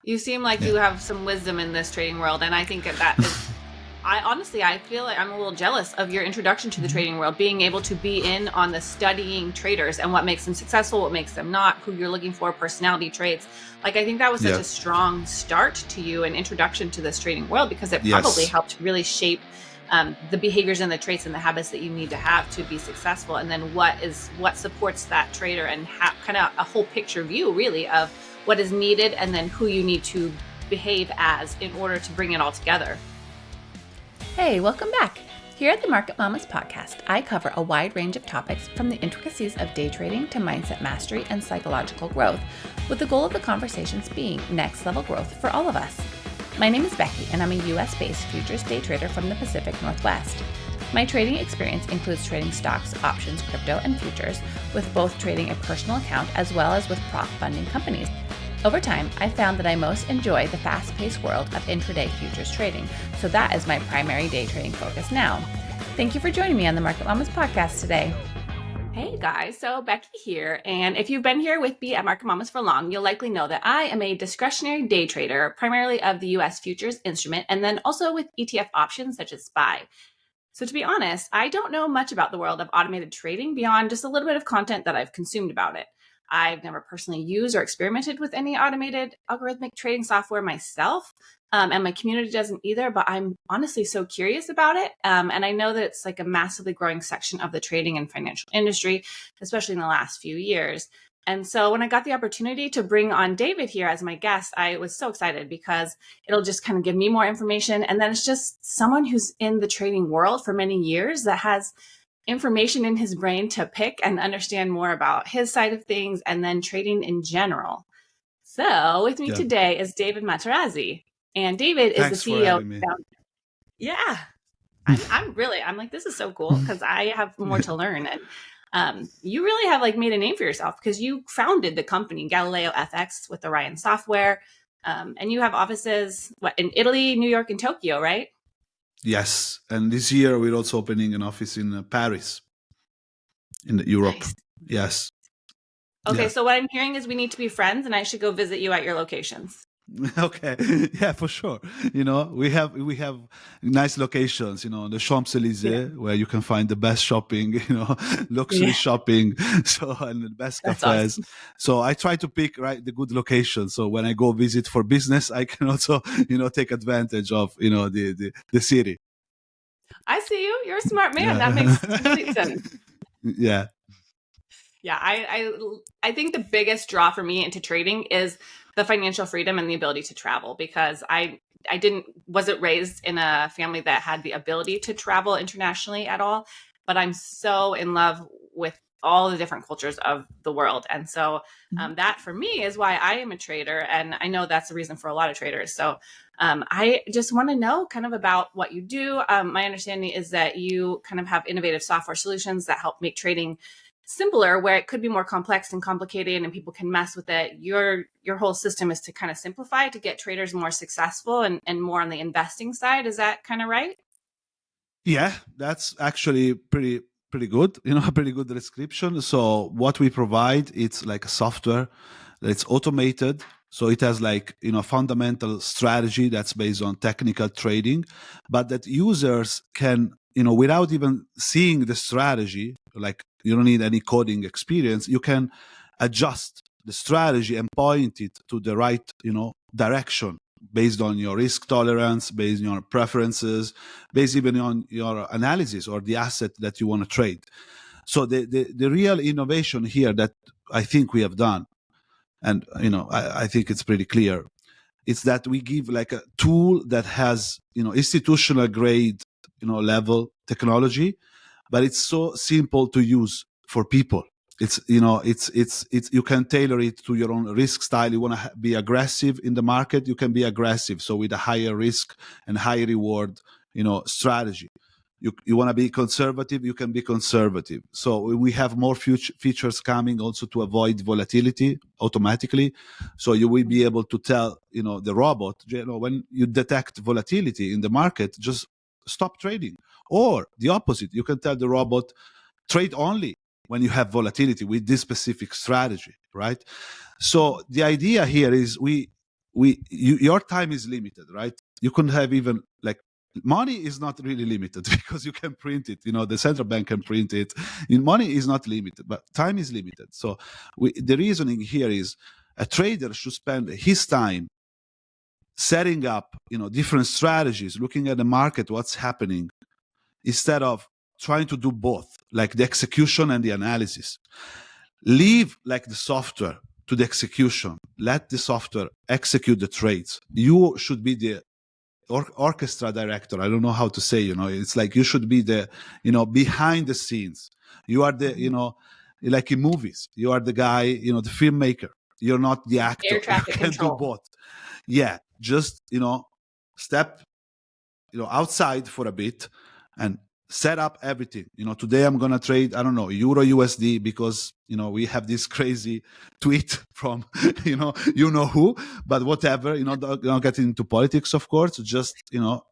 You seem like you have some wisdom in this trading world, and I think that is. I feel like I'm a little jealous of your introduction to the trading world, being able to be in on the studying traders and what makes them successful, what makes them not, who you're looking for, personality traits. Like, I think that was such a strong start to you, an introduction to this trading world, because it probably helped really shape the behaviors and the traits and the habits that you need to have to be successful. And then what supports that trader, and kind of a whole picture view really of what is needed and then who you need to behave as in order to bring it all together. Hey, welcome back. Here at the Market Mamas podcast, I cover a wide range of topics from the intricacies of day trading to mindset mastery and psychological growth, with the goal of the conversations being next level growth for all of us. My name is Becky, and I'm a US-based futures day trader from the Pacific Northwest. My trading experience includes trading stocks, options, crypto, and futures, with both trading a personal account as well as with prop funding companies. Over time, I found that I most enjoy the fast-paced world of intraday futures trading, so that is my primary day trading focus now. Thank you for joining me on the Market Mamas podcast today. Hey guys, so Becky here, and if you've been here with me at Market Mamas for long, you'll likely know that I am a discretionary day trader, primarily of the US futures instrument, and then also with ETF options such as SPY. So to be honest, I don't know much about the world of automated trading beyond just a little bit of content that I've consumed about it. I've never personally used or experimented with any automated algorithmic trading software myself, and my community doesn't either, but I'm honestly so curious about it. And I know that it's like a massively growing section of the trading and financial industry, especially in the last few years. And so when I got the opportunity to bring on David here as my guest, I was so excited because it'll just kind of give me more information. And then it's just someone who's in the trading world for many years that has information in his brain to pick and understand more about his side of things and then trading in general. So with me today is David Materazzi, and David is the CEO. Yeah, I'm like, this is so cool because I have more to learn. And you really have like made a name for yourself because you founded the company Galileo FX with Orion Software. And you have offices in Italy, New York, and Tokyo, right? Yes, and this year we're also opening an office in Paris, in Europe. Nice. Yes. Okay, so what I'm hearing is we need to be friends, and I should go visit you at your locations. Okay, yeah, for sure. We have nice locations. The Champs-Élysées, where you can find the best shopping. Luxury shopping. So and the best cafes. Awesome. So I try to pick the good location. So when I go visit for business, I can also take advantage of the city. I see you. You're a smart man. That makes complete sense. Yeah. Yeah, I think the biggest draw for me into trading is the financial freedom and the ability to travel, because I wasn't raised in a family that had the ability to travel internationally at all, but I'm so in love with all the different cultures of the world. And so that for me is why I am a trader. And I know that's the reason for a lot of traders. So I just want to know kind of about what you do. My understanding is that you kind of have innovative software solutions that help make trading simpler, where it could be more complex and complicated and people can mess with it. Your whole system is to kind of simplify to get traders more successful and more on the investing side. Is that kind of right? Yeah, that's actually pretty good, a pretty good description. So what we provide, it's like a software that's automated. So it has fundamental strategy that's based on technical trading, but that users can, without even seeing the strategy, you don't need any coding experience, you can adjust the strategy and point it to the right, direction based on your risk tolerance, based on your preferences, based even on your analysis or the asset that you want to trade. So the real innovation here that I think we have done, and I think it's pretty clear, it's that we give a tool that has institutional grade level technology, but it's so simple to use for people. It's you can tailor it to your own risk style. You want to be aggressive in the market, you can be aggressive. So with a higher risk and high reward strategy. You want to be conservative, you can be conservative. So we have more features coming also to avoid volatility automatically. So you will be able to tell the robot, when you detect volatility in the market, just stop trading. Or the opposite, you can tell the robot, trade only when you have volatility with this specific strategy, right? So the idea here is we your time is limited, right? You couldn't have even like money is not really limited because you can print it. The central bank can print it. Money is not limited, but time is limited. So the reasoning here is a trader should spend his time setting up, different strategies, looking at the market, what's happening, instead of trying to do both, like the execution and the analysis. Leave like the software to the execution. Let the software execute the trades. You should be the orchestra director. I don't know how to say, it's like you should be the, behind the scenes. You are the, like in movies, you are the guy, the filmmaker. You're not the actor. Air traffic you can control. do both. Yeah, just, step, outside for a bit and set up everything. Today I'm going to trade, I don't know, Euro USD because, we have this crazy tweet from, you know who, but whatever, don't get into politics, of course. Just,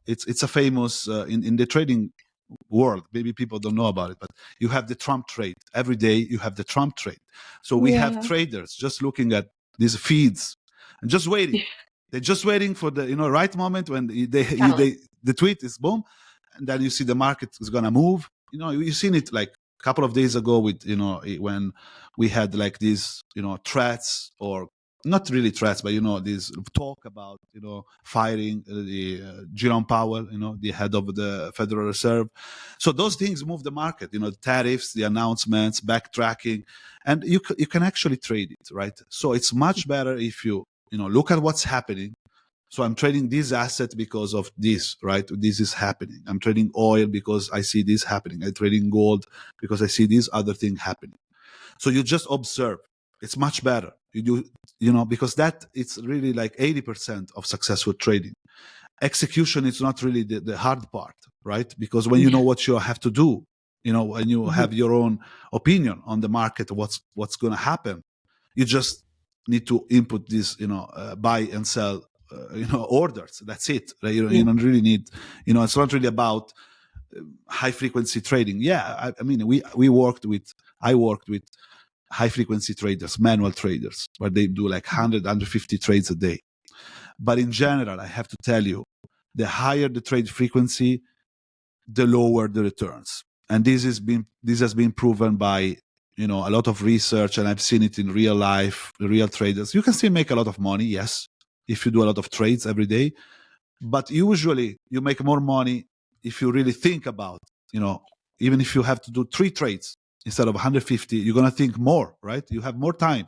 it's a famous, in the trading world, maybe people don't know about it, but you have the Trump trade. Every day you have the Trump trade. So we have traders just looking at these feeds and just waiting. They're just waiting for the right moment when the tweet is boom, and then you see the market is gonna move. You've seen it like a couple of days ago with when we had like these threats, or not really threats, but this talk about firing the Jerome Powell, the head of the Federal Reserve. So those things move the market. The tariffs, the announcements, backtracking, and you can actually trade it, right? So it's much better if you look at what's happening. So I'm trading this asset because of this, right? This is happening. I'm trading oil because I see this happening. I'm trading gold because I see this other thing happening. So you just observe. It's much better. You do, because that it's really like 80% of successful trading. Execution is not really the hard part, right? Because when you know what you have to do, when you have your own opinion on the market, what's going to happen, you just need to input this, buy and sell, orders. That's it. Right? You don't really need, it's not really about high frequency trading. Yeah, I mean, I worked with high frequency traders, manual traders, where they do like 100, 150 trades a day. But in general, I have to tell you, the higher the trade frequency, the lower the returns. And this has been proven by a lot of research, and I've seen it in real life, real traders. You can still make a lot of money, yes, if you do a lot of trades every day. But usually you make more money if you really think about, even if you have to do 3 trades instead of 150, you're going to think more, right? You have more time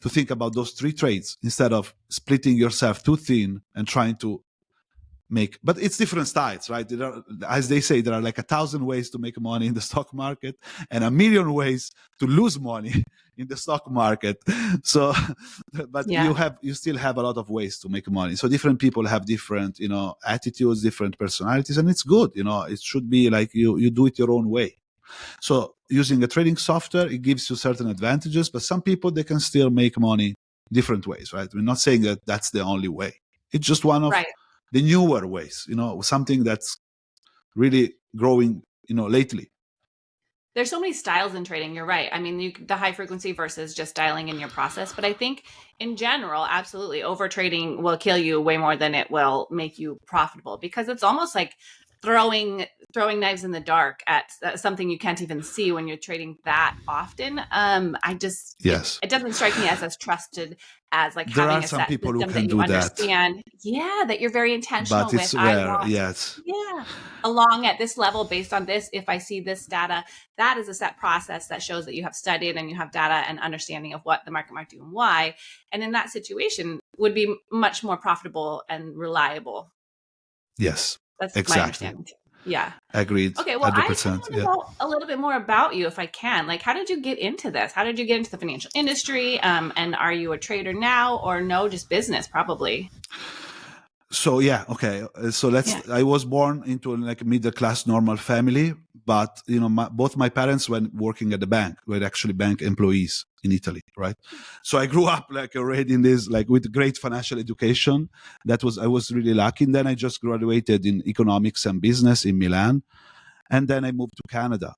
to think about those 3 trades instead of splitting yourself too thin and trying to make. But it's different styles, right? As they say, there are like 1,000 ways to make money in the stock market and 1,000,000 ways to lose money in the stock market. So, but you still have a lot of ways to make money. So different people have different, attitudes, different personalities, and it's good. It should be like you do it your own way. So using a trading software, it gives you certain advantages, but some people, they can still make money different ways, right? We're not saying that that's the only way. It's just one of the newer ways, something that's really growing, lately. There's so many styles in trading. You're right. I mean, the high frequency versus just dialing in your process. But I think in general, absolutely, over trading will kill you way more than it will make you profitable, because it's almost like throwing knives in the dark at something you can't even see when you're trading that often. It doesn't strike me as trusted as like there having are some people who can that you do understand. That you're very intentional but it's with. rare. Along at this level based on this, if I see this data, that is a set process that shows that you have studied and you have data and understanding of what the market might do and why. And in that situation would be much more profitable and reliable. Yes. That's exactly. my understanding. Yeah. Agreed. Okay. Well, 100%, I want to know a little bit more about you, if I can. Like, how did you get into this? How did you get into the financial industry? And are you a trader now, or no, just business probably? So okay. So I was born into like a middle class normal family, but both my parents were working at the bank. Were actually bank employees in Italy, right? So I grew up like already in this, like with great financial education. I was really lucky. And then I just graduated in economics and business in Milan, and then I moved to Canada.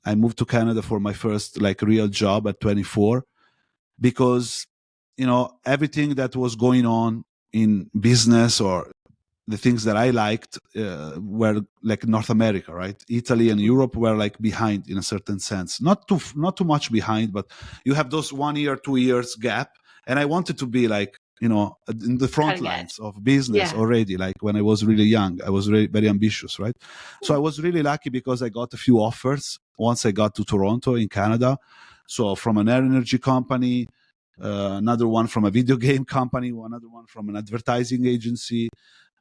I moved to Canada for my first like real job at 24, because everything that was going on in business or the things that I liked were like North America, right? Italy and Europe were like behind in a certain sense, not too much behind, but you have those 1 year, 2 years gap. And I wanted to be like, in the front lines of business already. Like when I was really young, I was very ambitious, right? So I was really lucky because I got a few offers once I got to Toronto in Canada. So from an energy company, another one from a video game company, another one from an advertising agency.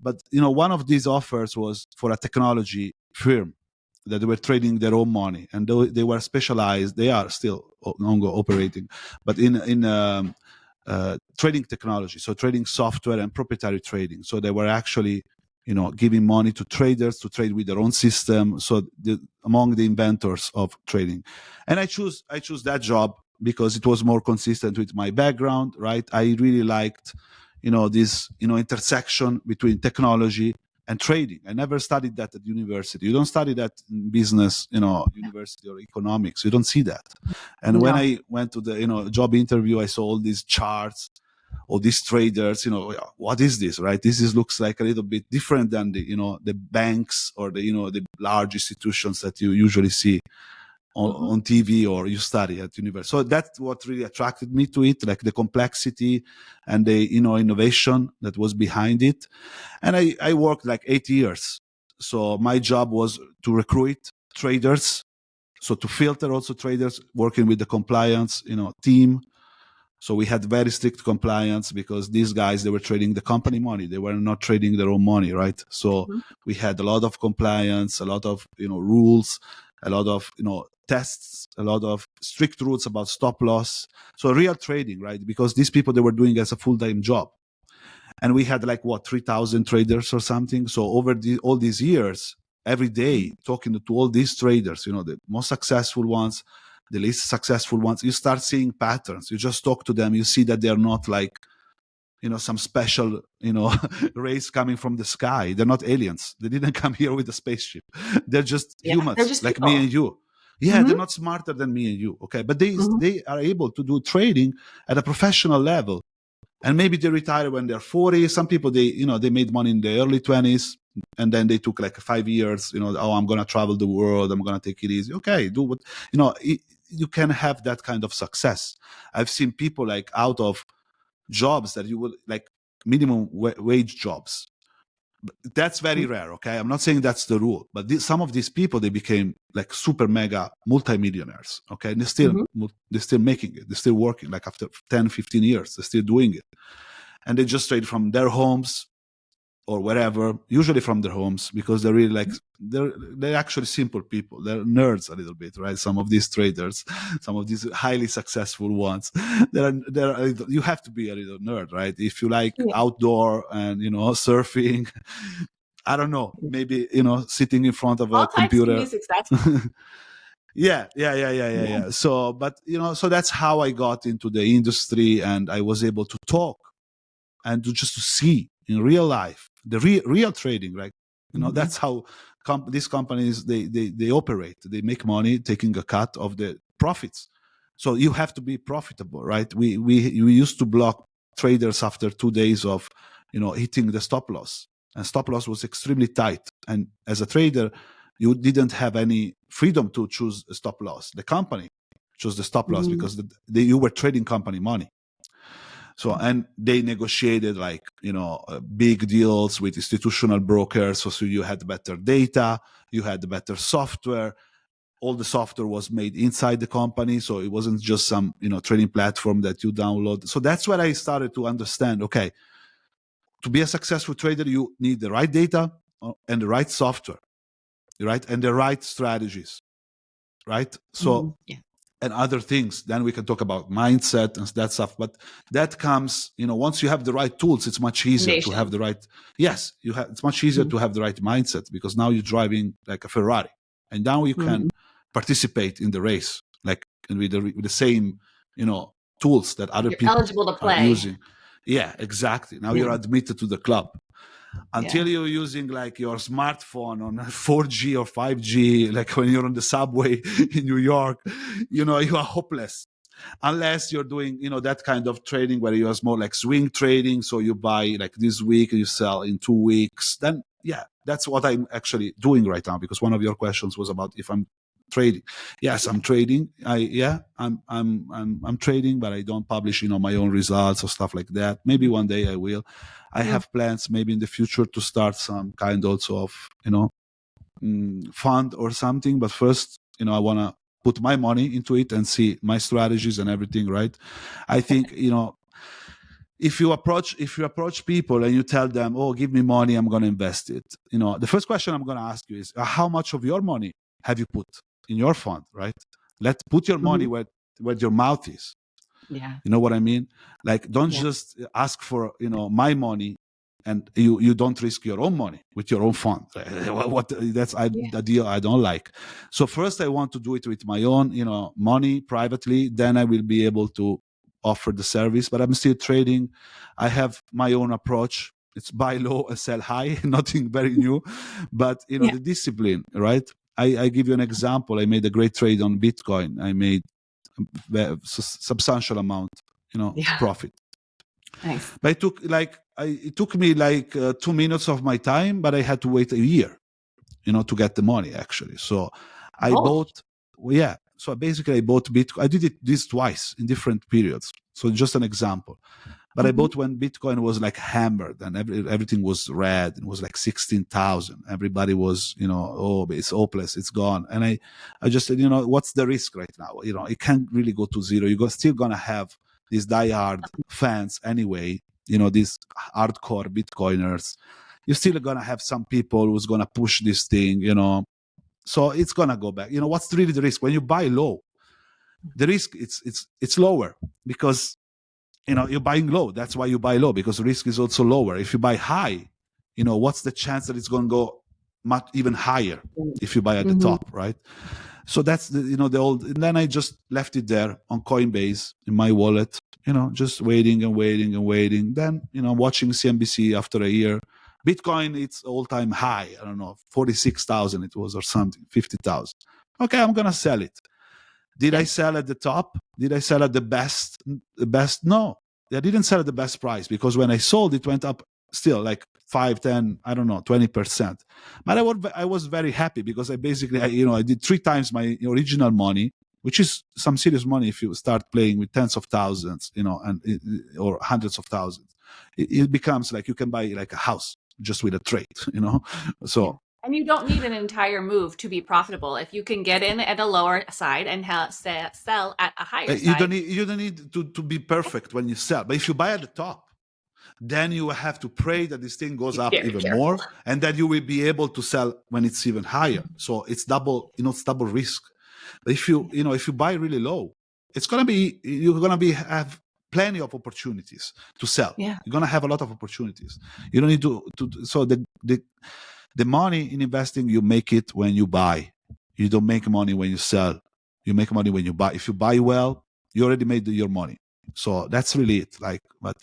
But one of these offers was for a technology firm that they were trading their own money, and they were specialized. They are still operating, but in trading technology, so trading software and proprietary trading. So they were actually, giving money to traders to trade with their own system. So among the inventors of trading, and I choose that job because it was more consistent with my background. Right, I really liked this intersection between technology and trading. I never studied that at university. You don't study that in business, university or economics. You don't see that. And when I went to the job interview, I saw all these charts, all these traders. What is this, right? This looks like a little bit different than the banks or the large institutions that you usually see on TV or you study at university. So that's what really attracted me to it, like the complexity and the innovation that was behind it. And I worked like 8 years. So my job was to recruit traders, so to filter also traders, working with the compliance team. So we had very strict compliance because these guys, they were trading the company money. They were not trading their own money, right? So we had a lot of compliance, a lot of rules, a lot of tests, a lot of strict rules about stop loss. So real trading, right? Because these people, they were doing as a full-time job. And we had like 3,000 traders or something. So over all these years, every day talking to all these traders, the most successful ones, the least successful ones, you start seeing patterns. You just talk to them, you see that they're not like some special race coming from the sky. They're not aliens. They didn't come here with a spaceship. They're just humans, they're just like people. Me and you. They're not smarter than me and you, okay? But they are able to do trading at a professional level. And maybe they retire when they're 40. Some people, they made money in the early 20s, and then they took like 5 years, I'm going to travel the world, I'm going to take it easy. Okay, do what, you can have that kind of success. I've seen people like out of jobs that you would like minimum wage jobs. That's very rare, okay? I'm not saying that's the rule, but some of these people, they became like super mega multimillionaires, okay? And they're still making it. They're still working, like after 10, 15 years, they're still doing it. And they just trade from their homes or wherever, usually from their homes, because they're really like, they're actually simple people. They're nerds a little bit, right? Some of these traders, some of these highly successful ones, you have to be a little nerd, right? If you like outdoor and, surfing, I don't know, maybe, sitting in front of a computer. All types can be successful. Yeah. So, but, so that's how I got into the industry, and I was able to talk and to see in real life the real trading, right? That's how these companies they operate. They make money taking a cut of the profits. So you have to be profitable, right? We used to block traders after 2 days of hitting the stop loss, and stop loss was extremely tight. And as a trader, you didn't have any freedom to choose a stop loss. The company chose the stop loss because you were trading company money. So, and they negotiated like, big deals with institutional brokers. So you had better data, you had better software. All the software was made inside the company. So it wasn't just some, trading platform that you download. So that's where I started to understand, okay, to be a successful trader, you need the right data and the right software, right? And the right strategies, right? So, and other things, then we can talk about mindset and that stuff. But that comes, once you have the right tools, it's much easier to have the right. Yes, it's much easier to have the right mindset, because now you're driving like a Ferrari, and now you can participate in the race, like with the same, tools that other people eligible to play. Are using. Yeah, exactly. Now you're admitted to the club. Until you're using like your smartphone on 4G or 5G, like when you're on the subway in New York, you are hopeless. unless you're doing, that kind of trading where you have more like swing trading. So you buy like this week, you sell in 2 weeks. Then yeah, that's what I'm actually doing right now, because one of your questions was about if I'm trading. Yes, I'm trading. I'm trading, but I don't publish, my own results or stuff like that. Maybe one day I will. I have plans maybe in the future to start some kind also of, fund or something. But first, I want to put my money into it and see my strategies and everything, right? I think, if you approach people and you tell them, oh, give me money, I'm going to invest it. The first question I'm going to ask you is, how much of your money have you put in your fund, right? Let's put your money where your mouth is. Yeah. You know what I mean? Like, don't just ask for, my money, and you don't risk your own money with your own fund. That's the deal I don't like. So first I want to do it with my own, money privately. Then I will be able to offer the service, but I'm still trading. I have my own approach. It's buy low and sell high, nothing very new, but the discipline, right? I give you an example. I made a great trade on Bitcoin. I made a substantial amount, profit. Nice. But it took me like 2 minutes of my time, but I had to wait a year, to get the money actually. So I bought, so basically I bought Bitcoin. I did this twice in different periods. So just an example. But I bought when Bitcoin was like hammered and everything was red. It was like 16,000. Everybody was, oh, it's hopeless, it's gone. And I just said, what's the risk right now? It can't really go to zero. You're still going to have these diehard fans anyway, these hardcore Bitcoiners. You're still going to have some people who's going to push this thing, so it's going to go back. What's really the risk? When you buy low, the risk it's lower because you're buying low. That's why you buy low, because risk is also lower. If you buy high, what's the chance that it's going to go much even higher if you buy at the top, right? So that's the old. And then I just left it there on Coinbase in my wallet, just waiting and waiting and waiting. Then watching CNBC after a year, Bitcoin, it's all-time high. I don't know, 46,000 it was or something, 50,000. Okay, I'm gonna sell it. Did I sell at the top? Did I sell at the best? No, I didn't sell at the best price, because when I sold, it went up still like 5, 10, I don't know, 20%. But I was very happy, because I basically, I did 3 times my original money, which is some serious money if you start playing with tens of thousands, or hundreds of thousands. It becomes like you can buy like a house just with a trade, So. Yeah. And you don't need an entire move to be profitable. If you can get in at a lower side and sell at a higher side. You don't need to be perfect when you sell. But if you buy at the top, then you have to pray that this thing goes up even more, and then you will be able to sell when it's even higher. So it's double, it's double risk. But if you buy really low, you're gonna have plenty of opportunities to sell. Yeah. You're gonna have a lot of opportunities. You don't need to. So the money in investing, you make it when you buy. You don't make money when you sell. You make money when you buy. If you buy well, you already made your money. So that's really it. But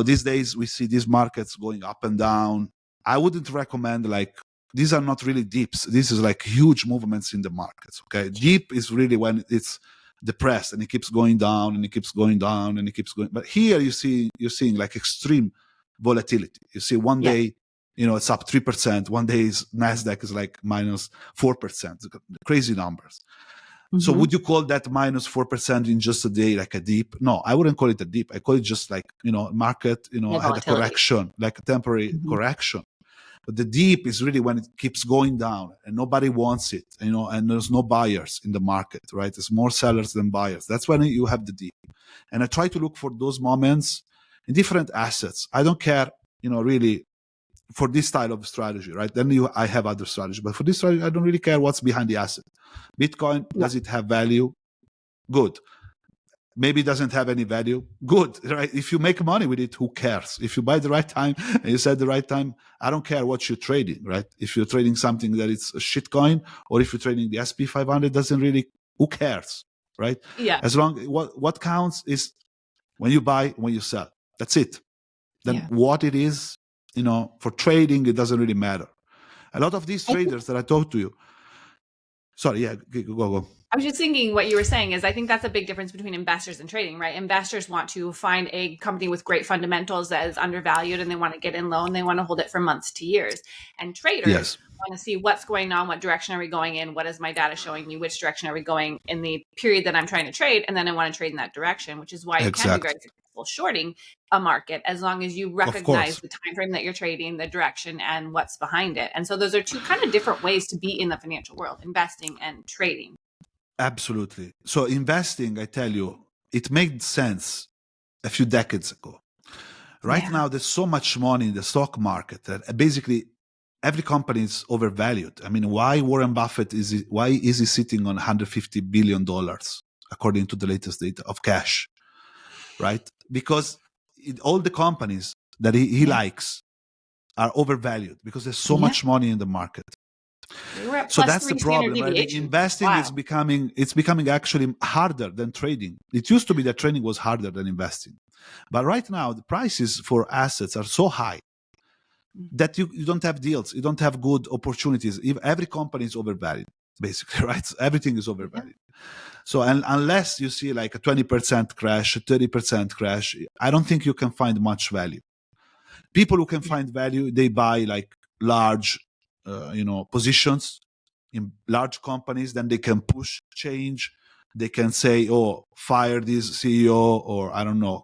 these days we see these markets going up and down. I wouldn't recommend these are not really dips. This is like huge movements in the markets. Okay, deep is really when it's depressed and it keeps going down and it keeps going down and it keeps going. But here you're seeing like extreme volatility. You see one day, it's up 3%. One day Nasdaq is like minus 4%. Crazy numbers. So would you call that minus 4% in just a day like a dip? No, I wouldn't call it a dip. I call it just like, market, had a correction, like a temporary correction. But the dip is really when it keeps going down and nobody wants it, and there's no buyers in the market, right? There's more sellers than buyers. That's when you have the dip. And I try to look for those moments in different assets. I don't care, really, for this style of strategy, right? Then I have other strategy. But for this strategy, I don't really care what's behind the asset. Bitcoin, does it have value? Good. Maybe it doesn't have any value. Good, right? If you make money with it, who cares? If you buy the right time and you sell the right time, I don't care what you're trading, right? If you're trading something that it's a shit coin, or if you're trading the SP 500, doesn't really, who cares, right? Yeah. As long, what counts is when you buy, when you sell. That's it. Then what it is, for trading, it doesn't really matter. A lot of these traders that I talk to you, sorry, go. I was just thinking what you were saying is I think that's a big difference between investors and trading, right? Investors want to find a company with great fundamentals that is undervalued and they want to get in low and they want to hold it for months to years. And traders Yes, want to see what's going on, what direction are we going in, what is my data showing me, which direction are we going in the period that I'm trying to trade, and then I want to trade in that direction, which is why you can be very exactly. successful shorting a market as long as you Of recognize course. the time frame that you're trading, the direction, and what's behind it. And so those are two kind of different ways to be in the financial world, investing and trading. Absolutely. So investing, I tell you, it made sense a few decades ago. Right now, there's so much money in the stock market that basically every company is overvalued. I mean, why Warren Buffett why is he sitting on $150 billion according to the latest data of cash, right? Because all the companies that he likes are overvalued because there's so much money in the market. We were at So plus that's the 3 standard problem, right? The deviation. investing Wow. is becoming actually harder than trading. It used to be that trading was harder than investing. But right now, the prices for assets are so high that you don't have deals. You don't have good opportunities. If every company is overvalued, basically, right? So everything is overvalued. So unless you see like a 20% crash, a 30% crash, I don't think you can find much value. People who can find value, they buy like large, positions in large companies. Then they can push change. They can say, "Oh, fire this CEO," or I don't know,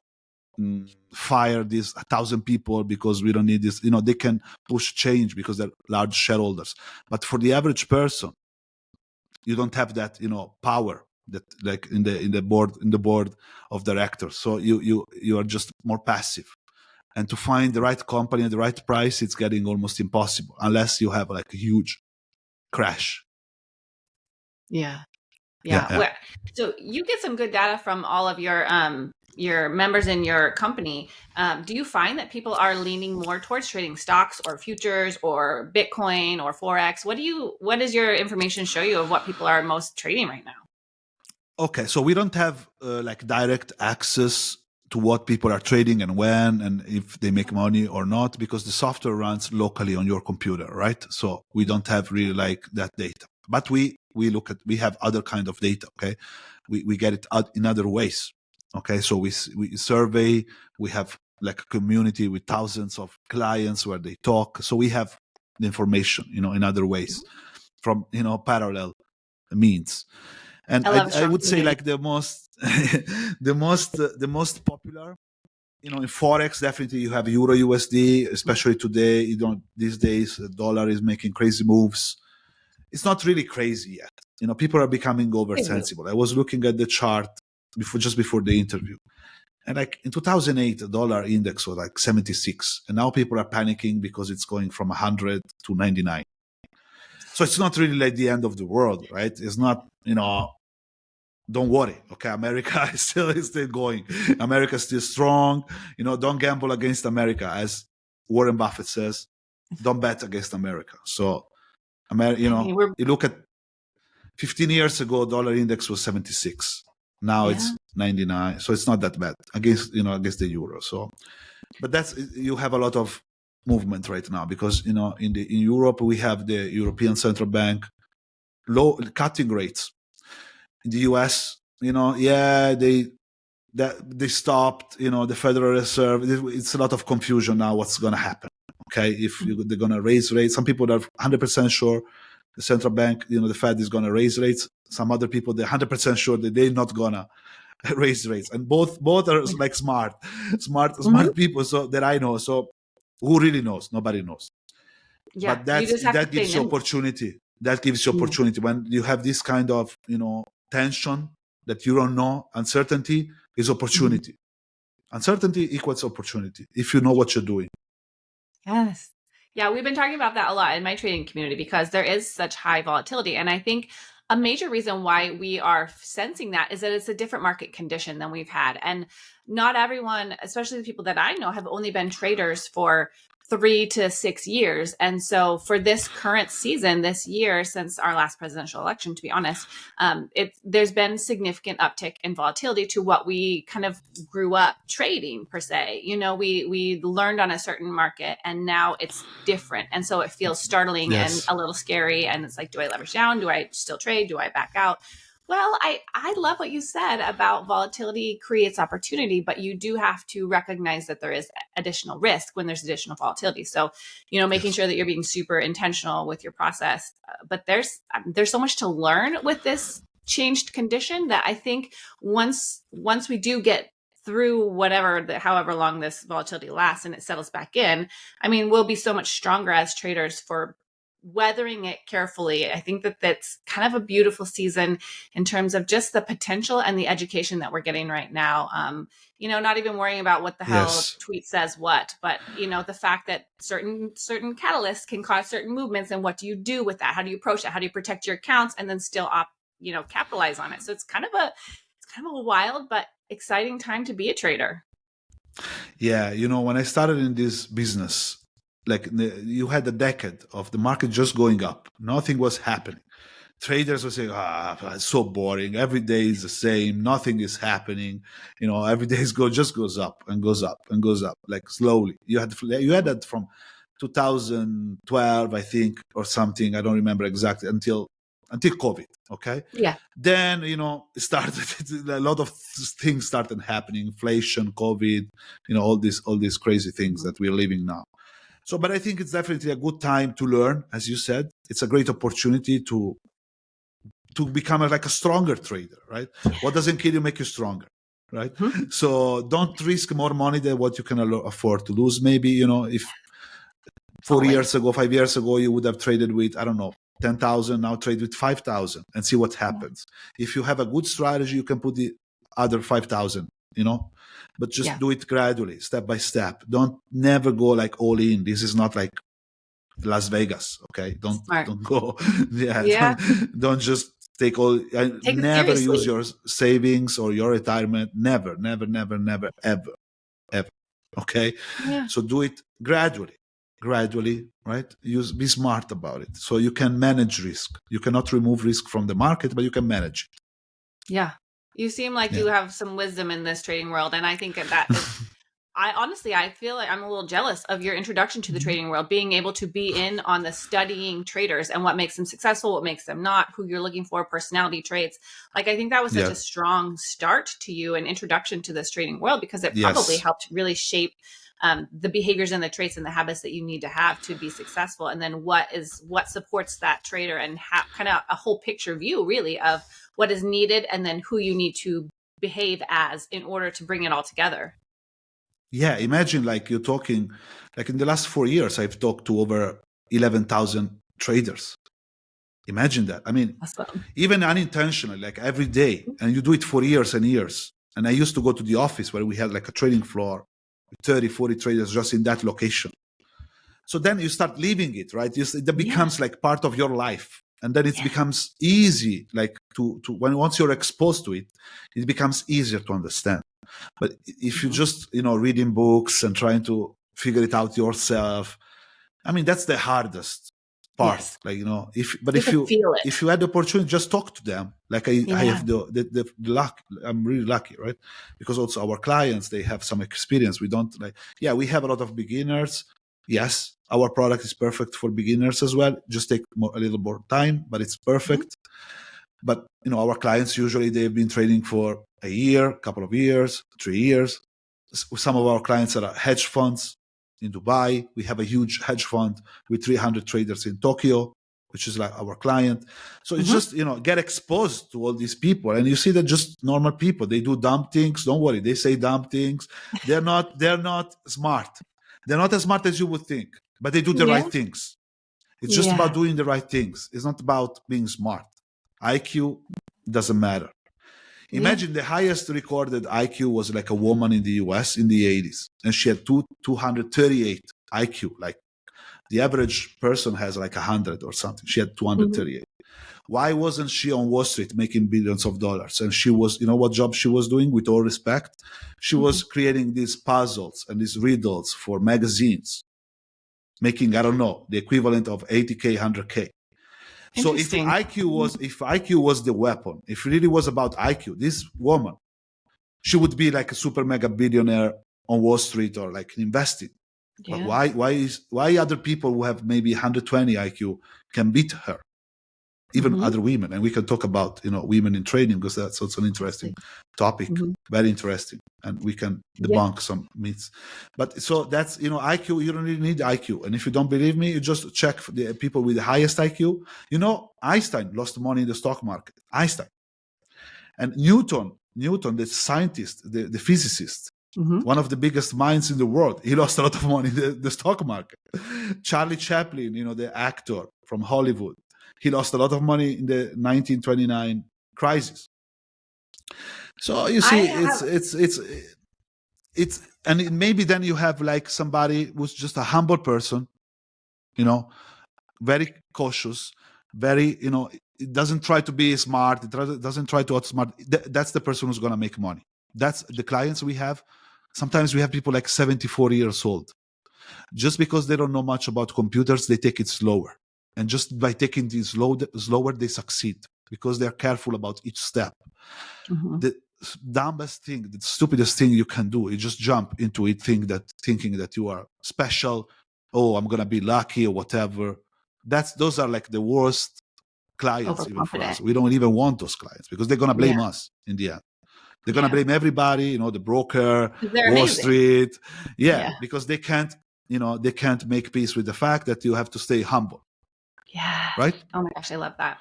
fire these 1,000 people because we don't need this. They can push change because they're large shareholders. But for the average person, you don't have that, power that like in the board of directors. So you are just more passive. And to find the right company at the right price, it's getting almost impossible unless you have like a huge crash. Yeah. Yeah. So you get some good data from all of your members in your company. Do you find that people are leaning more towards trading stocks or futures or Bitcoin or Forex? What does your information show you of what people are most trading right now? Okay, so we don't have like direct access to what people are trading and when and if they make money or not, because the software runs locally on your computer, right? So we don't have really like that data. But we have other kind of data. Okay, we get it out in other ways. Okay, so we survey. We have like a community with thousands of clients where they talk. So we have the information, in other ways from parallel means. And I love a I strong would say community. like the most the most popular, in Forex, definitely you have Euro USD, especially today. These days the dollar is making crazy moves. It's not really crazy yet. People are becoming oversensible. I was looking at the chart just before the interview, and like in 2008 the dollar index was like 76, and now people are panicking because it's going from 100 to 99. So it's not really like the end of the world, right? It's not, don't worry. Okay, America is still going. America is still strong. Don't gamble against America, as Warren Buffett says. Don't bet against America. So, you look at 15 years ago, dollar index was 76. Now it's 99. So it's not that bad against the euro. So, but you have a lot of movement right now because in Europe we have the European Central Bank low cutting rates. In the US, they stopped, the Federal Reserve. It's a lot of confusion now what's going to happen. Okay, if they're going to raise rates. Some people are 100% sure the central bank, the Fed is going to raise rates. Some other people, they're 100% sure that they're not going to raise rates. And both are like smart people, so that I know. So who really knows? Nobody knows. Yeah, But you just have to that stay gives you nimble. opportunity. That gives you opportunity when you have this kind of tension that you don't know. Uncertainty is opportunity. Uncertainty equals opportunity if you know what you're doing. Yes. Yeah, we've been talking about that a lot in my trading community because there is such high volatility. And I think a major reason why we are sensing that is that it's a different market condition than we've had. And not everyone, especially the people that I know, have only been traders for 3 to 6 years. And so for this current season, this year, since our last presidential election, to be honest, there's been significant uptick in volatility to what we kind of grew up trading per se. We learned on a certain market and now it's different. And so it feels startling and a little scary. And it's like, do I leverage down? Do I still trade? Do I back out? Well, I love what you said about volatility creates opportunity, but you do have to recognize that there is additional risk when there's additional volatility. So, making Yes. sure that you're being super intentional with your process. But there's so much to learn with this changed condition that I think once we do get through however long this volatility lasts and it settles back in, I mean, we'll be so much stronger as traders for weathering it carefully. I think that that's kind of a beautiful season in terms of just the potential and the education that we're getting right now. Not even worrying about what the hell Yes. tweet says what, but the fact that certain catalysts can cause certain movements, and what do you do with that? How do you approach it? How do you protect your accounts and then still capitalize on it? So it's kind of a wild but exciting time to be a trader. Yeah, when I started in this business, like you had a decade of the market just going up, nothing was happening. Traders were saying, it's so boring. Every day is the same. Nothing is happening. Every day just goes up and goes up and goes up, like slowly. You had that from 2012, I think, or something. I don't remember exactly until COVID. Okay. Yeah. Then, it started, a lot of things started happening, inflation, COVID, all these crazy things that we're living now. So, but I think it's definitely a good time to learn. As you said, it's a great opportunity to become like a stronger trader, right? What doesn't kill you make you stronger, right? Mm-hmm. So don't risk more money than what you can afford to lose. Maybe, if 5 years ago, you would have traded with, I don't know, 10,000, now trade with 5,000 and see what happens. Yeah. If you have a good strategy, you can put the other 5,000, but just do it gradually, step by step. Don't never go like all in. This is not like Las Vegas. Okay. Don't go. Yeah. Don't just take never use your savings or your retirement. Never, ever. Okay. Yeah. So do it gradually, right? Be smart about it. So you can manage risk. You cannot remove risk from the market, but you can manage it. Yeah. You seem like you have some wisdom in this trading world. And I think that is, I feel like I'm a little jealous of your introduction to the trading world, being able to be in on the studying traders and what makes them successful, what makes them not, who you're looking for, personality traits. Like, I think that was such a strong start to you, an introduction to this trading world, because it probably helped really shape the behaviors and the traits and the habits that you need to have to be successful. And then what supports that trader, and kind of a whole picture view really of what is needed and then who you need to behave as in order to bring it all together. Yeah, imagine like you're talking, like in the last 4 years, I've talked to over 11,000 traders. Imagine that. I mean, even unintentionally, like every day, and you do it for years and years. And I used to go to the office where we had like a trading floor with 30, 40 traders just in that location. So then you start living it, right? It becomes like part of your life. And then it becomes easy, like once you're exposed to it, it becomes easier to understand. But if you just, reading books and trying to figure it out yourself, I mean, that's the hardest part. Yes. Like, if you had the opportunity, just talk to them. Like I have the luck. I'm really lucky, right? Because also our clients, they have some experience. We don't we have a lot of beginners. Yes, our product is perfect for beginners as well. Just take a little more time, but it's perfect. Mm-hmm. But, our clients, usually they've been trading for a year, a couple of years, 3 years. Some of our clients are hedge funds in Dubai. We have a huge hedge fund with 300 traders in Tokyo, which is like our client. So it's just, get exposed to all these people. And you see that just normal people, they do dumb things. Don't worry. They say dumb things. They're not smart. They're not as smart as you would think, but they do the right things. It's just about doing the right things. It's not about being smart. IQ doesn't matter. Imagine the highest recorded IQ was like a woman in the US in the 80s. And she had 238 IQ. Like the average person has like 100 or something. She had 238. Mm-hmm. Why wasn't she on Wall Street making billions of dollars? And she was, what job she was doing, with all respect? She was creating these puzzles and these riddles for magazines, making, I don't know, the equivalent of 80K, 100K. So if IQ was the weapon, if it really was about IQ, this woman, she would be like a super mega billionaire on Wall Street or like investing. Yeah. But why other people who have maybe 120 IQ can beat her? even other women. And we can talk about, women in trading, because that's also an interesting topic, very interesting. And we can debunk some myths. But so that's, IQ, you don't really need IQ. And if you don't believe me, you just check for the people with the highest IQ. Einstein lost money in the stock market. Einstein. And Newton, the scientist, the physicist, one of the biggest minds in the world, he lost a lot of money in the stock market. Charlie Chaplin, the actor from Hollywood, he lost a lot of money in the 1929 crisis. So you see, it's and maybe then you have like somebody who's just a humble person, very cautious, very, it doesn't try to be smart, it doesn't try to outsmart. That's the person who's going to make money. That's the clients we have. Sometimes we have people like 74 years old. Just because they don't know much about computers, they take it slower. And just by taking it slower, they succeed because they're careful about each step. The dumbest thing, the stupidest thing you can do is just jump into it, thinking that you are special. Oh, I'm going to be lucky or whatever. Those are like the worst clients even for us. We don't even want those clients because they're going to blame us in the end. They're going to blame everybody, the broker, Wall Street. Because they can't, they can't make peace with the fact that you have to stay humble. Yeah. Right? Oh my gosh, I love that.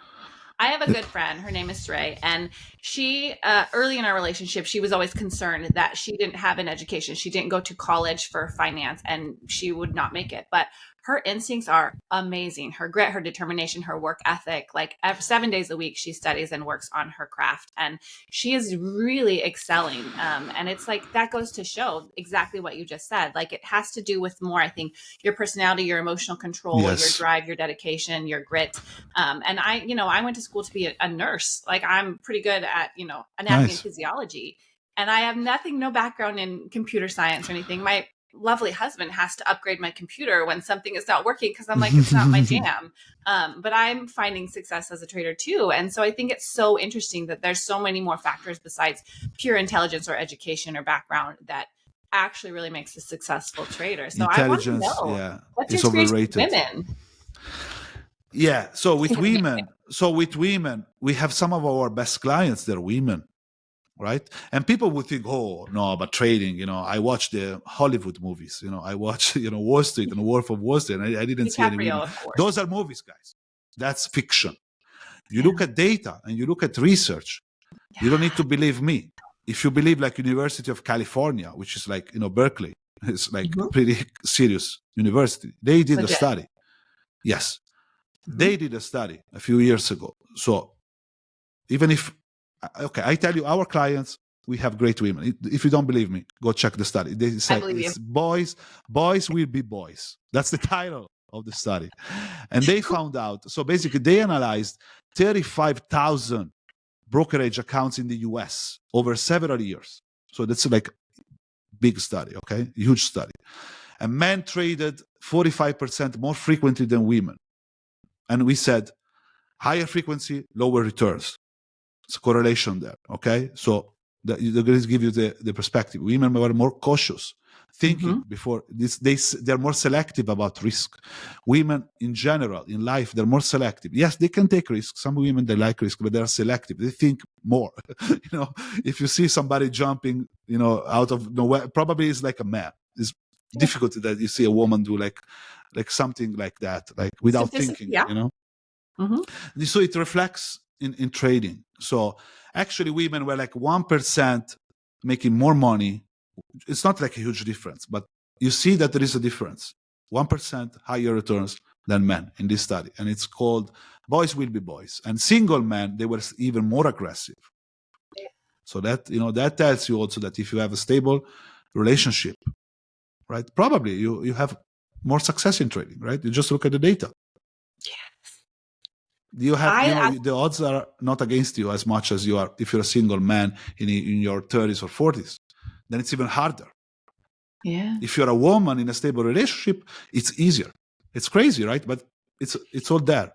I have a good friend. Her name is Sray. And she, early in our relationship, she was always concerned that she didn't have an education. She didn't go to college for finance and she would not make it. But her instincts are amazing. Her grit, her determination, her work ethic, like 7 days a week, she studies and works on her craft. And she is really excelling. And it's like, that goes to show exactly what you just said. Like it has to do with more, I think, your personality, your emotional control, your drive, your dedication, your grit. And I went to school to be a nurse. Like I'm pretty good at, anatomy and physiology. And I have no background in computer science or anything. My lovely husband has to upgrade my computer when something is not working because I'm like, it's not my jam. But I'm finding success as a trader too. And so I think it's so interesting that there's so many more factors besides pure intelligence or education or background that actually really makes a successful trader. So I want to know, what's your experience with women? Yeah. So with women, we have some of our best clients, they're women. Right. And people would think, oh, no, but trading, I watch the Hollywood movies, I watch, Wall Street and Wolf of Wall Street. And I didn't see any women. Those are movies, guys. That's fiction. You look at data and you look at research. You don't need to believe me. If you believe like University of California, which is like, Berkeley, it's like a pretty serious university. They did a study. Yes. They did a study a few years ago. So even if, okay, I tell you, our clients, we have great women. If you don't believe me, go check the study. They said it's boys will be boys. That's the title of the study. And they found out, so basically they analyzed 35,000 brokerage accounts in the US over several years. So that's like big study, okay? Huge study. And men traded 45% more frequently than women. And we said, higher frequency, lower returns. It's a correlation there, okay? So they're going to give you the perspective. Women were more cautious, thinking before this. They're more selective about risk. Women in general, in life, they're more selective. Yes, they can take risks. Some women, they like risk, but they're selective. They think more. If you see somebody jumping, out of nowhere, probably it's like a man. It's difficult that you see a woman do like something like that, like without thinking, So it reflects in trading. So actually women were like 1% making more money. It's not like a huge difference, but you see that there is a difference. 1% higher returns than men in this study. And it's called Boys Will Be Boys. And single men, they were even more aggressive. So that, that tells you also that if you have a stable relationship, right, probably you have more success in trading, right? You just look at the data. You have, the odds are not against you as much as you are if you're a single man in your 30s or 40s. Then it's even harder. Yeah. If you're a woman in a stable relationship, it's easier. It's crazy, right? But it's all there.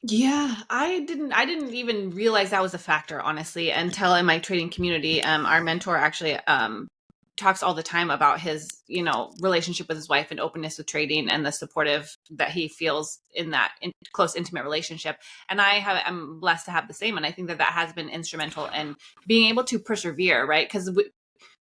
Yeah, I didn't even realize that was a factor, honestly, until in my trading community, our mentor actually talks all the time about his, relationship with his wife and openness with trading and the supportive that he feels in that close, intimate relationship. And I'm blessed to have the same. And I think that has been instrumental in being able to persevere, right? Because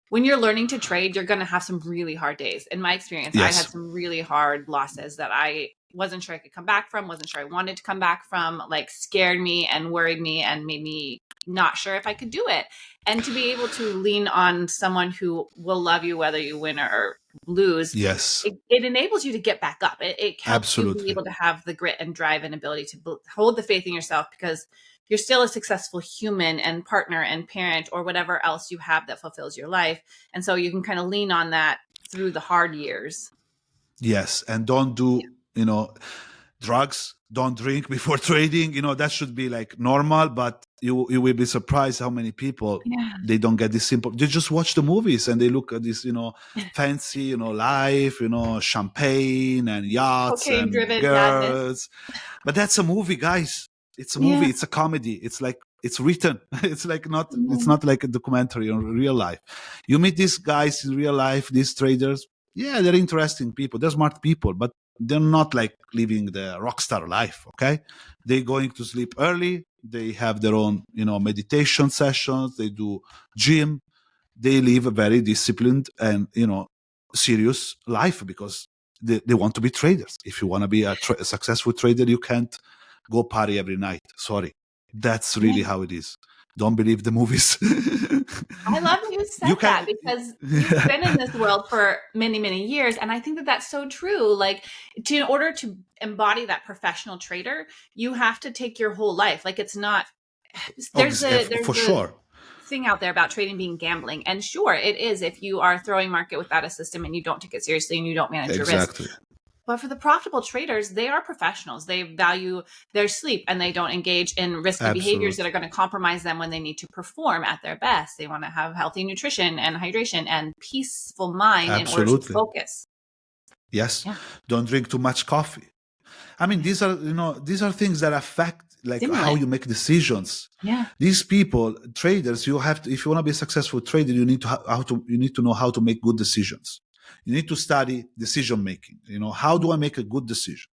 when you're learning to trade, you're going to have some really hard days. In my experience, I had some really hard losses that I wasn't sure I could come back from, wasn't sure I wanted to come back from, like scared me and worried me and made me not sure if I could do it. And to be able to lean on someone who will love you whether you win or lose, it enables you to get back up. It helps you be able to have the grit and drive and ability to hold the faith in yourself, because you're still a successful human and partner and parent or whatever else you have that fulfills your life. And so you can kind of lean on that through the hard years. Yes. And don't do, drugs, don't drink before trading. That should be like normal, but you will be surprised how many people, they don't get this simple. They just watch the movies and they look at this, fancy, life, champagne and yachts and girls. But that's a movie, guys. It's a movie. It's a comedy. It's like, it's written. It's like it's not like a documentary on real life. You meet these guys in real life, these traders. Yeah, they're interesting people. They're smart people, but they're not like living the rock star life. Okay. They're going to sleep early. They have their own, meditation sessions. They do gym. They live a very disciplined and, serious life because they want to be traders. If you want to be a successful trader, you can't go party every night. Sorry. That's really how it is. Don't believe the movies. I love that you said that, because you've been in this world for many, many years. And I think that that's so true. Like, in order to embody that professional trader, you have to take your whole life. Like, it's not, there's a thing out there about trading being gambling. And sure, it is if you are throwing market without a system and you don't take it seriously and you don't manage your risk. But for the profitable traders, they are professionals. They value their sleep and they don't engage in risky behaviors that are going to compromise them when they need to perform at their best. They want to have healthy nutrition and hydration and peaceful mind in order to focus. Yes. Yeah. Don't drink too much coffee. I mean, these are things that affect how you make decisions. Yeah. These people, traders, you have to, if you want to be a successful trader, you need to know how to make good decisions. You need to study decision making. How do I make a good decision?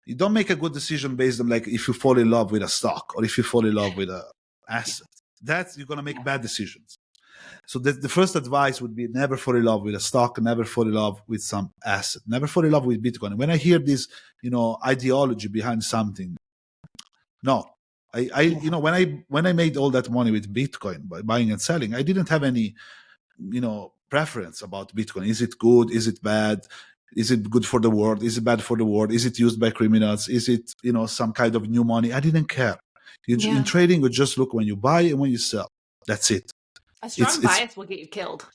You don't make a good decision based on if you fall in love with a stock or if you fall in love with an asset. You're going to make bad decisions. So the first advice would be never fall in love with a stock, never fall in love with some asset, never fall in love with Bitcoin. When I hear this, ideology behind something, no. When I made all that money with Bitcoin by buying and selling, I didn't have any, preference about Bitcoin. Is it good? Is it bad? Is it good for the world? Is it bad for the world? Is it used by criminals? Is it, some kind of new money? I didn't care. In trading, you just look when you buy and when you sell. That's it. A strong bias will get you killed.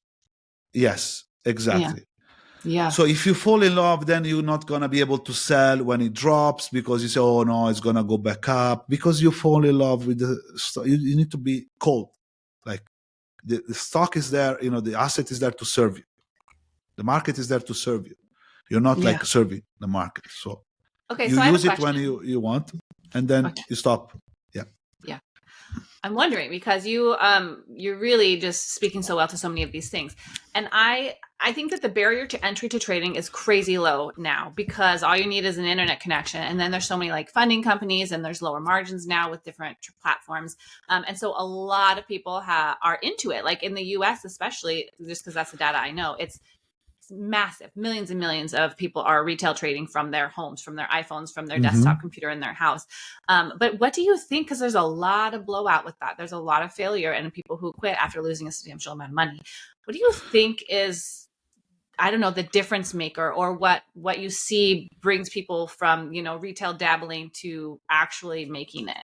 Yes, exactly. Yeah. So if you fall in love, then you're not going to be able to sell when it drops because you say, oh no, it's going to go back up, because you fall in love with the stock. You need to be cold. The stock is there, the asset is there to serve you. The market is there to serve you. You're not serving the market. So you use it when you want, and then you stop. Yeah. Yeah. I'm wondering, because you're really just speaking so well to so many of these things. And I think that the barrier to entry to trading is crazy low now, because all you need is an internet connection. And then there's so many funding companies, and there's lower margins now with different platforms. And so a lot of people are into it. Like in the US, especially, just because that's the data I know, it's massive. Millions and millions of people are retail trading from their homes, from their iPhones, from their desktop computer in their house. But what do you think? Because there's a lot of blowout with that. There's a lot of failure and people who quit after losing a substantial amount of money. What do you think is, I don't know, the difference maker, or what you see brings people from, retail dabbling to actually making it?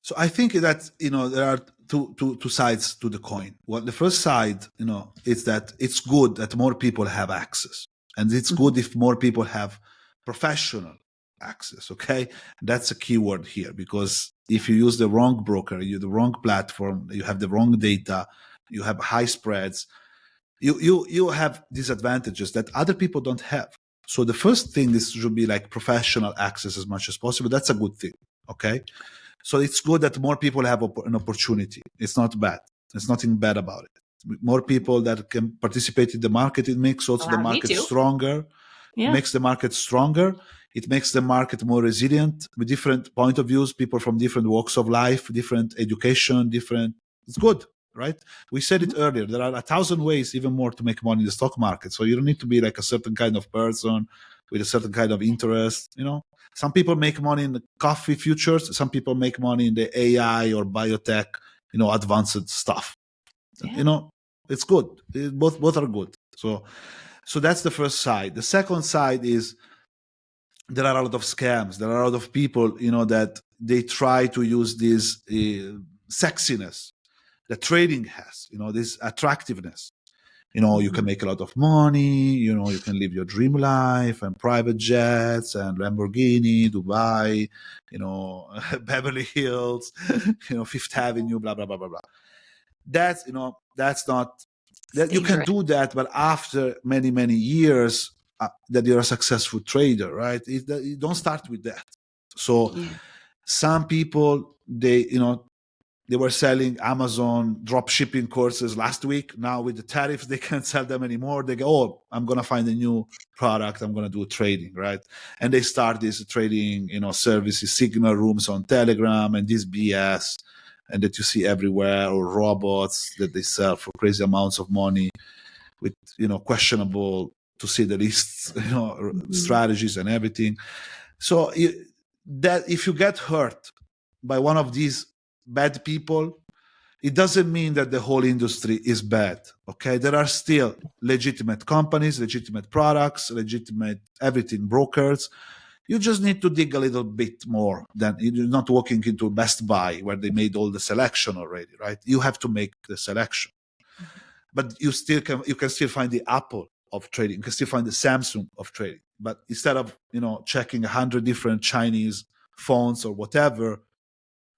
So I think that, there are two sides to the coin. Well, the first side, is that it's good that more people have access. And it's good if more people have professional access, okay? That's a key word here, because if you use the wrong broker, the wrong platform, you have the wrong data, you have high spreads, you have disadvantages that other people don't have. So the first thing should be professional access as much as possible. That's a good thing, okay? So it's good that more people have an opportunity. It's not bad. There's nothing bad about it. More people that can participate in the market, it makes also the Allowed me market to. stronger. Yeah. It makes the market stronger. It makes the market more resilient with different point of views, people from different walks of life, different education, it's good, right? We said it earlier. There are 1,000 ways, even more, to make money in the stock market. So you don't need to be like a certain kind of person with a certain kind of interest. Some people make money in the coffee futures. Some people make money in the AI or biotech, advanced stuff. Yeah. It's good. Both are good. So that's the first side. The second side is there are a lot of scams. There are a lot of people, that they try to use this sexiness that trading has, this attractiveness. You can make a lot of money, you can live your dream life and private jets and Lamborghini, Dubai, Beverly Hills, Fifth Avenue, blah, blah, blah, blah, blah. That's not, that you can do that, but after many, many years that you're a successful trader, right? You don't start with that. So some people, they were selling Amazon drop shipping courses last week. Now with the tariffs, they can't sell them anymore. They go, oh, I'm going to find a new product. I'm going to do trading, right? And they start this trading, services, signal rooms on Telegram and this BS, and that you see everywhere, or robots that they sell for crazy amounts of money with, questionable, to say the least, strategies and everything. So that if you get hurt by one of these bad people, it doesn't mean that the whole industry is bad. Okay, there are still legitimate companies, legitimate products, legitimate everything, brokers. You just need to dig a little bit more. Than you're not walking into Best Buy where they made all the selection already, right? You have to make the selection, but you can still find the Apple of trading. You can still find the Samsung of trading. But instead of checking 100 different Chinese phones or whatever,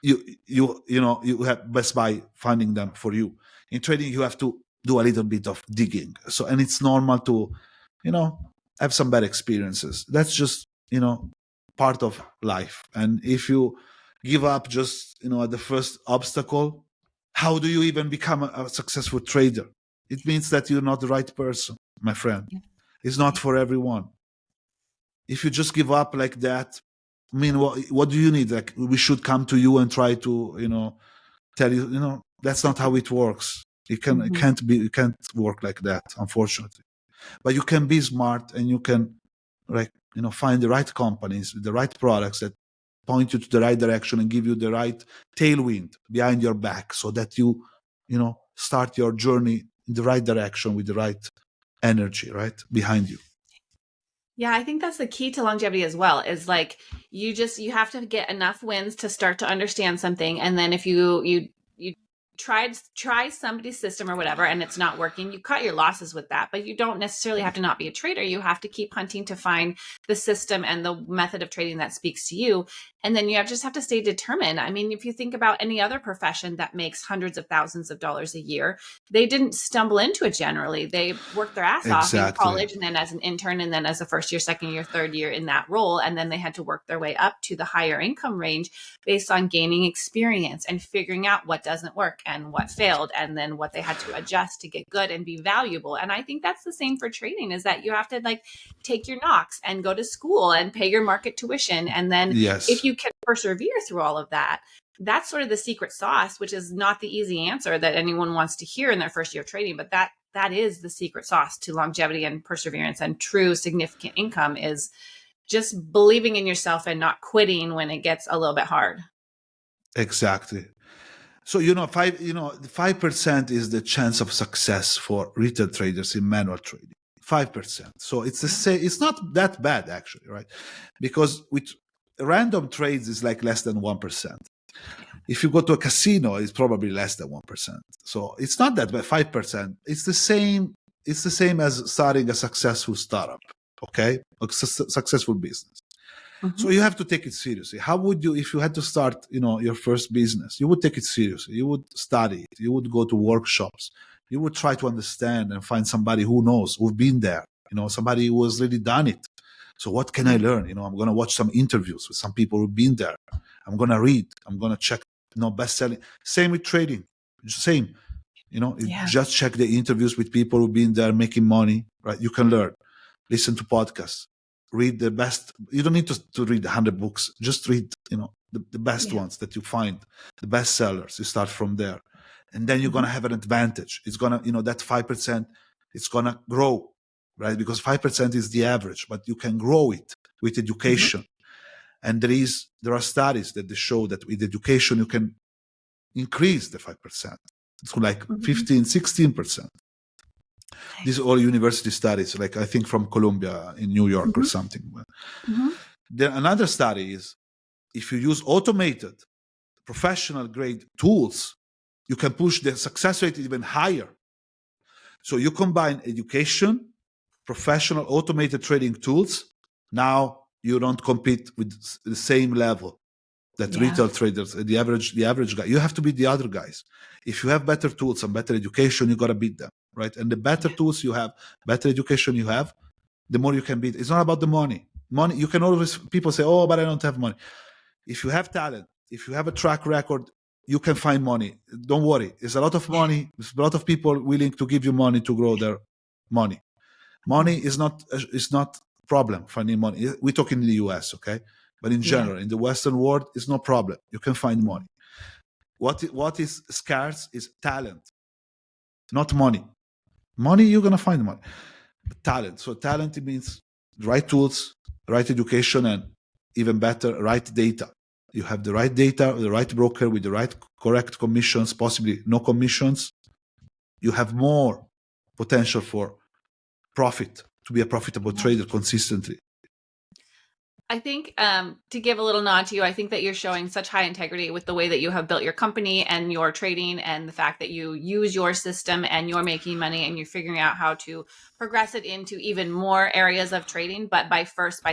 you have Best Buy finding them for you. In trading, you have to do a little bit of digging. So, and it's normal to, have some bad experiences. That's just, part of life. And if you give up just, at the first obstacle, how do you even become a successful trader? It means that you're not the right person, my friend. It's not for everyone. If you just give up like that, I mean, what do you need? Like, we should come to you and try to, tell you, that's not how it works. It can't work like that, unfortunately. But you can be smart, and you can, find the right companies with the right products that point you to the right direction and give you the right tailwind behind your back, so that you start your journey in the right direction with the right energy, right, behind you. Yeah, I think that's the key to longevity as well, is like you have to get enough wins to start to understand something. And then if you try somebody's system or whatever and it's not working, you cut your losses with that. But you don't necessarily have to not be a trader. You have to keep hunting to find the system and the method of trading that speaks to you. And then you just have to stay determined. I mean, if you think about any other profession that makes hundreds of thousands of dollars a year, they didn't stumble into it generally. They worked their ass off in college, and then as an intern, and then as a first year, second year, third year in that role. And then they had to work their way up to the higher income range based on gaining experience and figuring out what doesn't work and what failed, and then what they had to adjust to get good and be valuable. And I think that's the same for trading, is that you have to take your knocks and go to school and pay your market tuition. And then if you can persevere through all of that, that's sort of the secret sauce, which is not the easy answer that anyone wants to hear in their first year of trading. But that is the secret sauce to longevity and perseverance and true significant income, is just believing in yourself and not quitting when it gets a little bit hard. Exactly. So 5% is the chance of success for retail traders in manual trading. 5%. So it's the same. It's not that bad, actually, right? Because with random trades, it's like less than 1%. If you go to a casino, it's probably less than 1%. So it's not that bad. 5%. It's the same. It's the same as starting a successful startup. Okay, a successful business. So you have to take it seriously. How would you, if you had to start, your first business? You would take it seriously. You would study it. You would go to workshops. You would try to understand and find somebody who knows, who've been there. Somebody who has really done it. So what can I learn? I'm going to watch some interviews with some people who've been there. I'm going to read. I'm going to check, best-selling. Same with trading. Same. Just check the interviews with people who've been there making money, right? You can learn. Listen to podcasts. Read the best. You don't need to read 100 books. Just read, the best ones that you find, the best sellers. You start from there. And then you're going to have an advantage. It's going to, that 5%, it's going to grow, right? Because 5% is the average, but you can grow it with education. And there are studies that they show that with education, you can increase the 5%. It's like 15, 16%. These are all university studies, like I think from Columbia in New York or something. Then another study is if you use automated professional grade tools, you can push the success rate even higher. So you combine education, professional automated trading tools. Now you don't compete with the same level that retail traders, the average guy. You have to beat the other guys. If you have better tools and better education, you got to beat them, right? And the better tools you have, better education you have, the more you can beat. It's not about the money. Money, you can always, people say, oh, but I don't have money. If you have talent, if you have a track record, you can find money. Don't worry. There's a lot of money. There's a lot of people willing to give you money to grow their money. Money is not problem finding money. We're talking in the US, okay? But in general, in the Western world, it's no problem. You can find money. What is scarce is talent, not money. Money, you're going to find money. But talent. So talent, it means the right tools, right education, and even better, right data. You have the right data, the right broker with the right correct commissions, possibly no commissions. You have more potential for profit, to be a profitable trader consistently. I think to give a little nod to you, I think that you're showing such high integrity with the way that you have built your company and your trading, and the fact that you use your system and you're making money and you're figuring out how to progress it into even more areas of trading, but by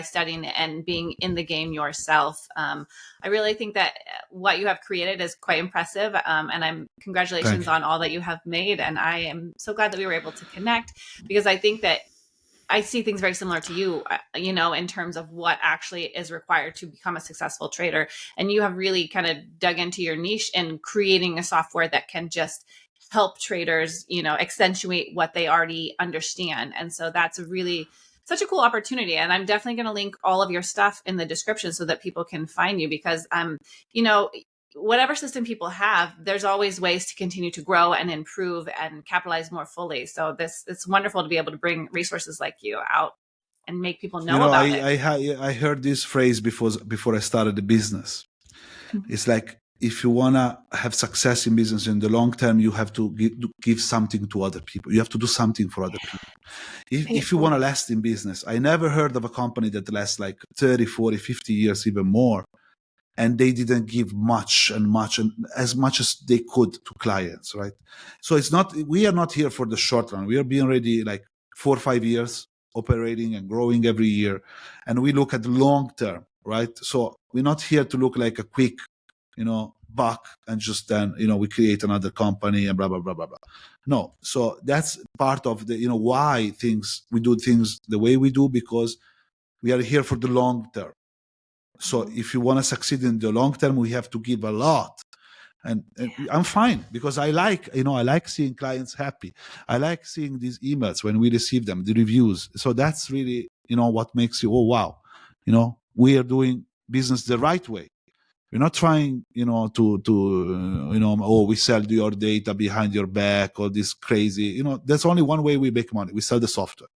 studying and being in the game yourself. I really think that what you have created is quite impressive, and congratulations on all that you have made. And I am so glad that we were able to connect, because I think that I see things very similar to you, in terms of what actually is required to become a successful trader. And you have really kind of dug into your niche and creating a software that can just help traders, accentuate what they already understand. And so that's really such a cool opportunity. And I'm definitely going to link all of your stuff in the description so that people can find you, because whatever system people have, there's always ways to continue to grow and improve and capitalize more fully. So it's wonderful to be able to bring resources like you out and make people know about it. I heard this phrase before I started the business. It's like, if you want to have success in business in the long term, you have to give something to other people. You have to do something for other people. If you want to last in business, I never heard of a company that lasts like 30, 40, 50 years, even more. And they didn't give much and as much as they could to clients, right? So we are not here for the short run. We are being ready like 4 or 5 years operating and growing every year. And we look at the long term, right? So we're not here to look like a quick, buck and just then, we create another company and blah, blah, blah, blah, blah. No. So that's part of the, why we do things the way we do, because we are here for the long term. So if you want to succeed in the long term, we have to give a lot. And I'm fine, because I like seeing clients happy. I like seeing these emails when we receive them, the reviews. So that's really, what makes you, oh, wow, we are doing business the right way. We're not trying, we sell your data behind your back, or this crazy, there's only one way we make money. We sell the software.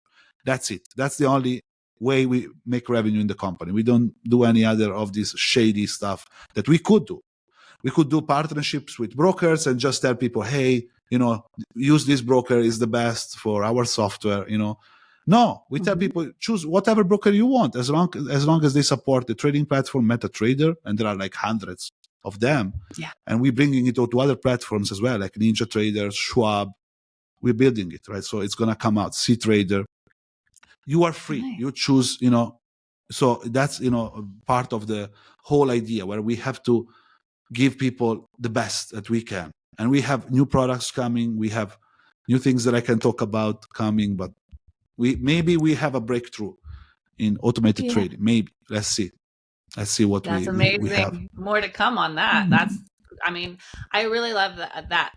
That's it. That's the only way we make revenue in the company. We don't do any other of this shady stuff that we could do. We could do partnerships with brokers and just tell people, hey, use this broker, is the best for our software. No, we tell people, choose whatever broker you want, as long as they support the trading platform MetaTrader, and there are like hundreds of them. Yeah. And we're bringing it to other platforms as well, like Ninja Trader, Schwab. We're building it, right? So it's going to come out. C-Trader. You are free. Nice. You choose, so that's, part of the whole idea, where we have to give people the best that we can. And we have new products coming. We have new things that I can talk about coming, but maybe we have a breakthrough in automated trading. Maybe. Let's see what that's amazing. We have. More to come on that. I really love that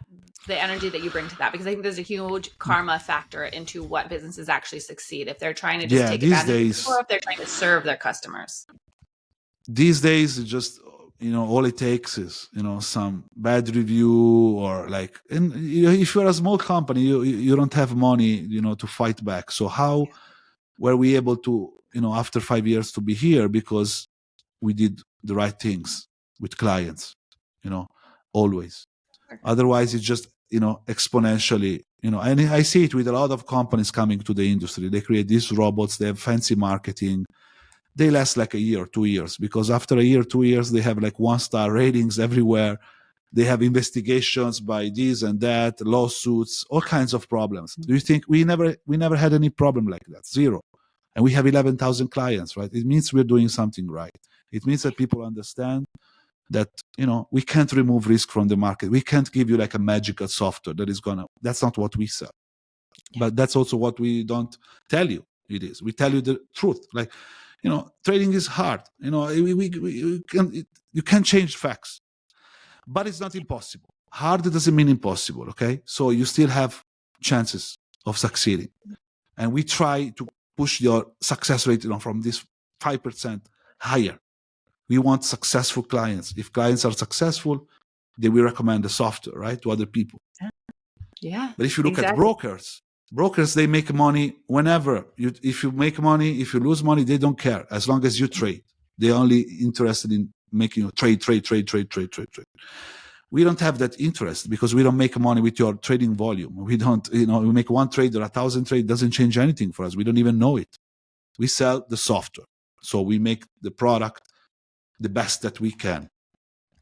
the energy that you bring to that, because I think there's a huge karma factor into what businesses actually succeed. If they're trying to just take these advantage of days, people, or if they're trying to serve their customers. These days, it's just, all it takes is, some bad review, or like, and if you're a small company, you don't have money, to fight back. So how were we able to, after 5 years to be here? Because we did the right things with clients, always. Otherwise, it's just, exponentially, and I see it with a lot of companies coming to the industry. They create these robots, they have fancy marketing. They last like a year, 2 years, because after a year, 2 years, they have like 1-star ratings everywhere. They have investigations by this and that, lawsuits, all kinds of problems. Do you think we never had any problem like that? Zero. And we have 11,000 clients, right? It means we're doing something right. It means that people understand that, we can't remove risk from the market. We can't give you like a magical software that's not what we sell. But that's also what we don't tell you it is. We tell you the truth. Like, trading is hard. You can't change facts, but it's not impossible. Hard doesn't mean impossible. Okay, so you still have chances of succeeding, and we try to push your success rate, from this 5% higher. We want successful clients. If clients are successful, then we recommend the software, right, to other people. Yeah. But if you look at brokers, they make money whenever. If you make money, if you lose money, they don't care, as long as you trade. They're only interested in making you trade. We don't have that interest, because we don't make money with your trading volume. We don't, we make one trade or 1,000 trade, doesn't change anything for us. We don't even know it. We sell the software. So we make the product the best that we can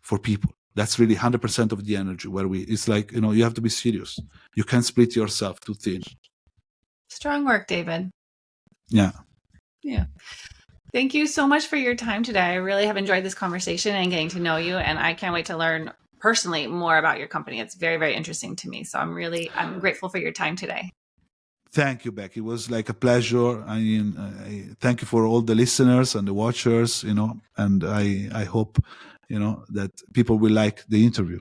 for people. That's really 100% of the energy, where it's like, you have to be serious. You can't split yourself too thin. Strong work, David. Yeah. Thank you so much for your time today. I really have enjoyed this conversation and getting to know you, and I can't wait to learn personally more about your company. It's very, very interesting to me. So I'm grateful for your time today. Thank you, Becky. It was like a pleasure. I thank you for all the listeners and the watchers, and I hope, that people will like the interview.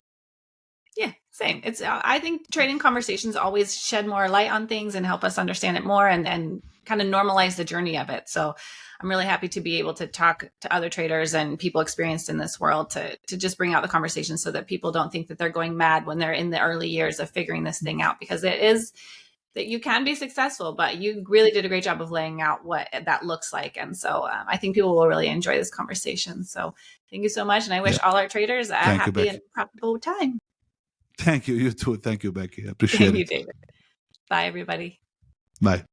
Yeah, same. I think trading conversations always shed more light on things and help us understand it more, and kind of normalize the journey of it. So I'm really happy to be able to talk to other traders and people experienced in this world to just bring out the conversation, so that people don't think that they're going mad when they're in the early years of figuring this thing out, because it is that you can be successful, but you really did a great job of laying out what that looks like. And so I think people will really enjoy this conversation. So thank you so much. And I wish all our traders a happy and profitable time. Thank you. You too. Thank you, Becky. I appreciate it. Thank you, David. Bye, everybody. Bye.